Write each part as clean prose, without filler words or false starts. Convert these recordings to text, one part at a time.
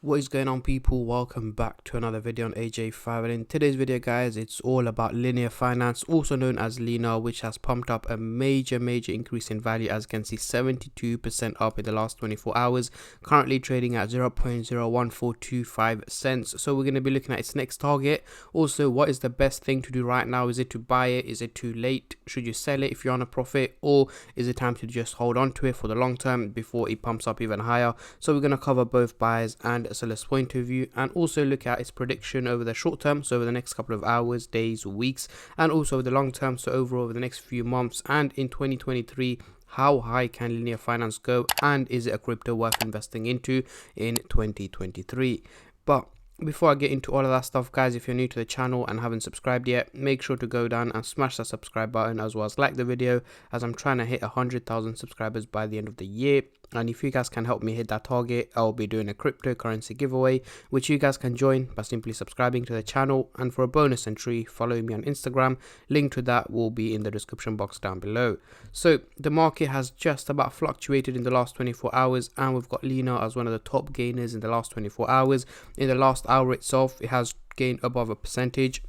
What is going on, people? Welcome back to another video on AJ5, and in today's video guys, it's all about linear finance, also known as Lina, which has pumped up a major increase in value. As you can see, 72% up in the last 24 hours, currently trading at 0.01425 cents. So we're going to be looking at its next target. Also, what is the best thing to do right now? Is it to buy it? Is it too late? Should you sell it if you're on a profit, or is it time to just hold on to it for the long term before it pumps up even higher? So we're going to cover both buyers and seller's point of view, and also look at its prediction over the short term, so over the next couple of hours, days, weeks, and also over the long term, so overall over the next few months. And in 2023, how high can linear finance go, and is it a crypto worth investing into in 2023? But before I get into all of that stuff, guys, if you're new to the channel and haven't subscribed yet, make sure to go down and smash that subscribe button, as well as like the video, as I'm trying to hit 100,000 subscribers by the end of the year. And if you guys can help me hit that target, I'll be doing a cryptocurrency giveaway, which you guys can join by simply subscribing to the channel. And for a bonus entry, follow me on Instagram. Link to that will be in the description box down below. So the market has just about fluctuated in the last 24 hours, and we've got Lina as one of the top gainers in the last 24 hours. In the last hour itself, it has gained above a percentage.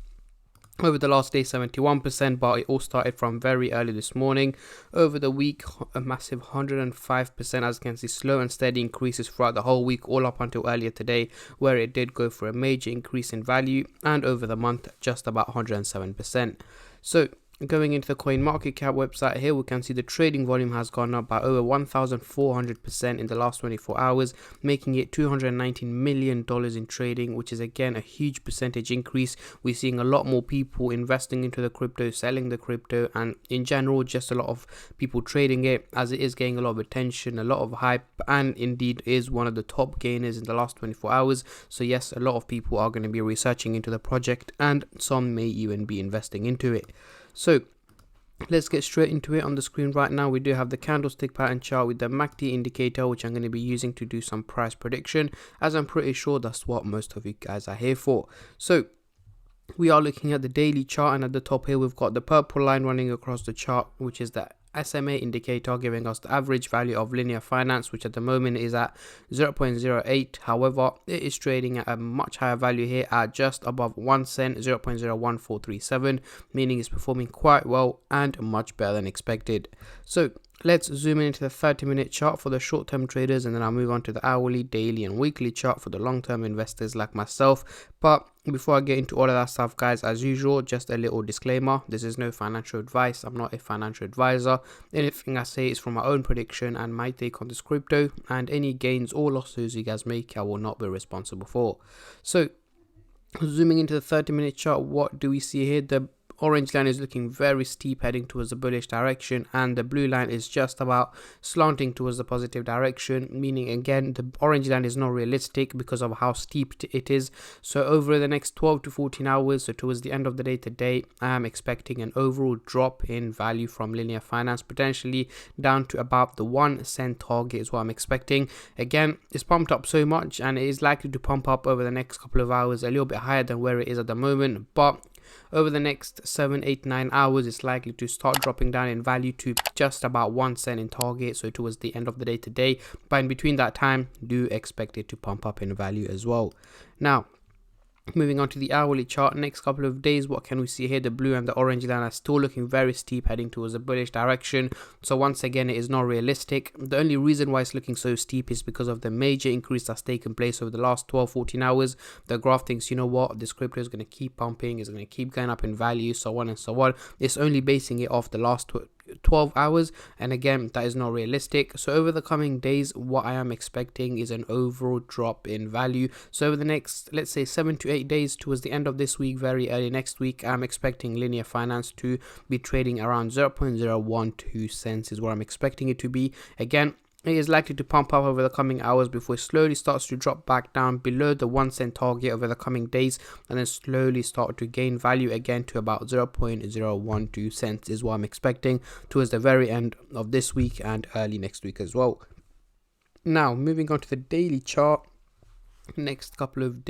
Over the last day, 71%, but it all started from very early this morning. Over the week, a massive 105%, as you can see, slow and steady increases throughout the whole week, all up until earlier today, where it did go for a major increase in value, and over the month, just about 107%. So going into the CoinMarketCap website here, we can see the trading volume has gone up by over 1,400% in the last 24 hours, making it $219 million in trading, which is again a huge percentage increase. We're seeing a lot more people investing into the crypto, selling the crypto, and in general just a lot of people trading it, as it is getting a lot of attention, a lot of hype, and indeed is one of the top gainers in the last 24 hours. So yes, a lot of people are going to be researching into the project, and some may even be investing into it. So let's get straight into it. On the screen right now, we do have the candlestick pattern chart with the MACD indicator, which I'm going to be using to do some price prediction, as I'm pretty sure that's what most of you guys are here for. So we are looking at the daily chart, and at the top here we've got the purple line running across the chart, which is the SMA indicator, giving us the average value of linear finance, which at the moment is at 0.08. However, it is trading at a much higher value here at just above 1 cent, 0.01437, meaning it's performing quite well and much better than expected. So let's zoom into the 30-minute chart for the short-term traders, and then I'll move on to the hourly, daily, and weekly chart for the long-term investors like myself. But before I get into all of that stuff, guys, as usual, just a little disclaimer: this is no financial advice. I'm not a financial advisor. Anything I say is from my own prediction and my take on this crypto, and any gains or losses you guys make, I will not be responsible for. So zooming into the 30-minute chart, what do we see here? The orange line is looking very steep, heading towards the bullish direction, and the blue line is just about slanting towards the positive direction, meaning again the orange line is not realistic because of how steep it is. So over the next 12 to 14 hours, so towards the end of the day today, I am expecting an overall drop in value from linear finance, potentially down to about the 1 cent target is what I'm expecting. Again, it's pumped up so much, and it is likely to pump up over the next couple of hours a little bit higher than where it is at the moment, but over the next 7, 8, 9 hours, it's likely to start dropping down in value to just about 1 cent in target, so towards the end of the day today. But in between that time, do expect it to pump up in value as well. Now, moving on to the hourly chart, next couple of days, what can we see here? The blue and the orange line are still looking very steep, heading towards a bullish direction. So once again, it is not realistic. The only reason why it's looking so steep is because of the major increase that's taken place over the last 12-14 hours. The graph thinks, you know what, this crypto is going to keep pumping, it's going to keep going up in value, so on and so on. It's only basing it off the last 12 hours, and again, that is not realistic. So over the coming days, what I am expecting is an overall drop in value. So over the next, let's say, 7 to 8 days, towards the end of this week, very early next week, I'm expecting linear finance to be trading around 0.012 cents is what I'm expecting it to be. Again, it is likely to pump up over the coming hours before it slowly starts to drop back down below the 1 cent target over the coming days, and then slowly start to gain value again to about 0.012 cents is what I'm expecting towards the very end of this week and early next week as well. Now, moving on to the daily chart. Next couple of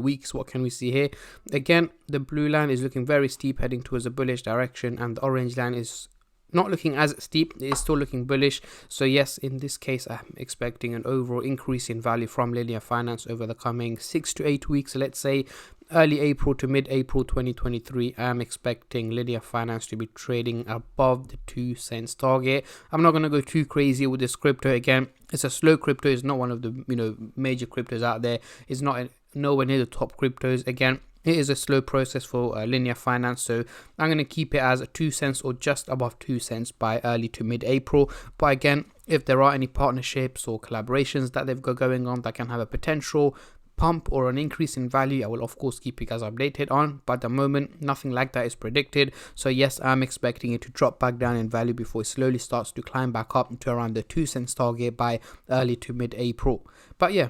weeks, what can we see here? Again, the blue line is looking very steep, heading towards a bullish direction, and the orange line is not looking as steep. It is still looking bullish. So yes, in this case, I'm expecting an overall increase in value from Lina Finance over the coming 6 to 8 weeks. Let's say early April to mid-April 2023, I'm expecting Lina Finance to be trading above the 2 cents target. I'm not going to go too crazy with this crypto. Again, it's a slow crypto. It's not one of the major cryptos out there. It's not nowhere near the top cryptos. Again, it is a slow process for Lina Finance, so I'm going to keep it as 2 cents or just above 2 cents by early to mid-April. But again, if there are any partnerships or collaborations that they've got going on that can have a potential pump or an increase in value, I will of course keep you guys updated on, but at the moment nothing like that is predicted. So yes, I'm expecting it to drop back down in value before it slowly starts to climb back up to around the 2 cents target by early to mid-April. But yeah,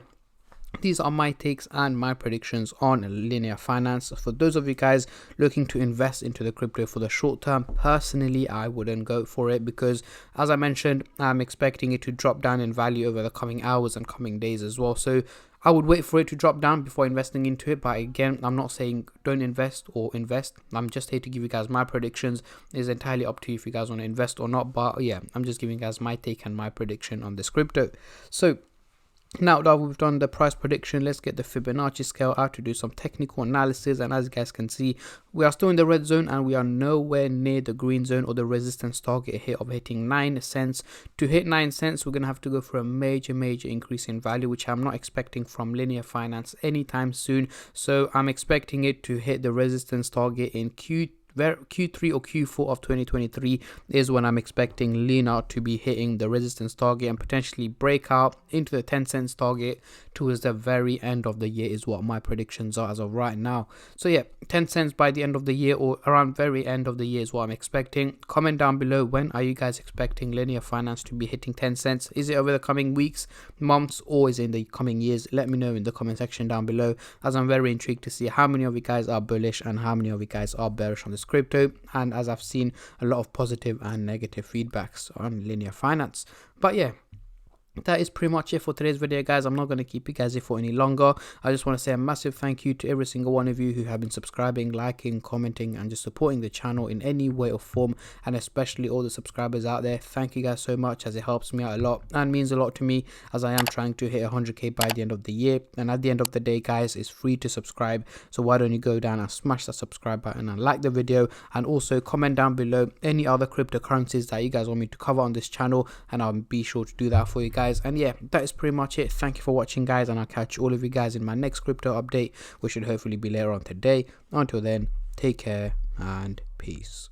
these are my takes and my predictions on Lina Finance. For those of you guys looking to invest into the crypto for the short term, personally, I wouldn't go for it because, as I mentioned, I'm expecting it to drop down in value over the coming hours and coming days as well. So I would wait for it to drop down before investing into it. But again, I'm not saying don't invest or invest. I'm just here to give you guys my predictions. It's entirely up to you if you guys want to invest or not. But yeah, I'm just giving you guys my take and my prediction on this crypto. So now that we've done the price prediction, let's get the Fibonacci scale out to do some technical analysis. And as you guys can see, we are still in the red zone and we are nowhere near the green zone or the resistance target here of hitting 9 cents. To hit 9 cents, we're going to have to go for a major increase in value, which I'm not expecting from Lina Finance anytime soon. So I'm expecting it to hit the resistance target in Q3 or Q4 of 2023 is when I'm expecting Lina to be hitting the resistance target and potentially break out into the 10 cents target towards the very end of the year is what my predictions are as of right now. So yeah, 10 cents by the end of the year or around very end of the year is what I'm expecting. Comment down below, when are you guys expecting Lina Finance to be hitting 10 cents? Is it over the coming weeks, months, or is it in the coming years? Let me know in the comment section down below, as I'm very intrigued to see how many of you guys are bullish and how many of you guys are bearish on this crypto. And as I've seen a lot of positive and negative feedbacks on Lina Finance. But yeah, that is pretty much it for today's video, guys. I'm not going to keep you guys here for any longer. I just want to say a massive thank you to every single one of you who have been subscribing, liking, commenting, and just supporting the channel in any way or form, and especially all the subscribers out there. Thank you guys so much, as it helps me out a lot and means a lot to me, as I am trying to hit 100k by the end of the year. And at the end of the day, guys, it's free to subscribe, so why don't you go down and smash that subscribe button and like the video, and also comment down below any other cryptocurrencies that you guys want me to cover on this channel, and I'll be sure to do that for you guys. And yeah, that is pretty much it. Thank you for watching, guys, and I'll catch all of you guys in my next crypto update, which should hopefully be later on today. Until then, take care and peace.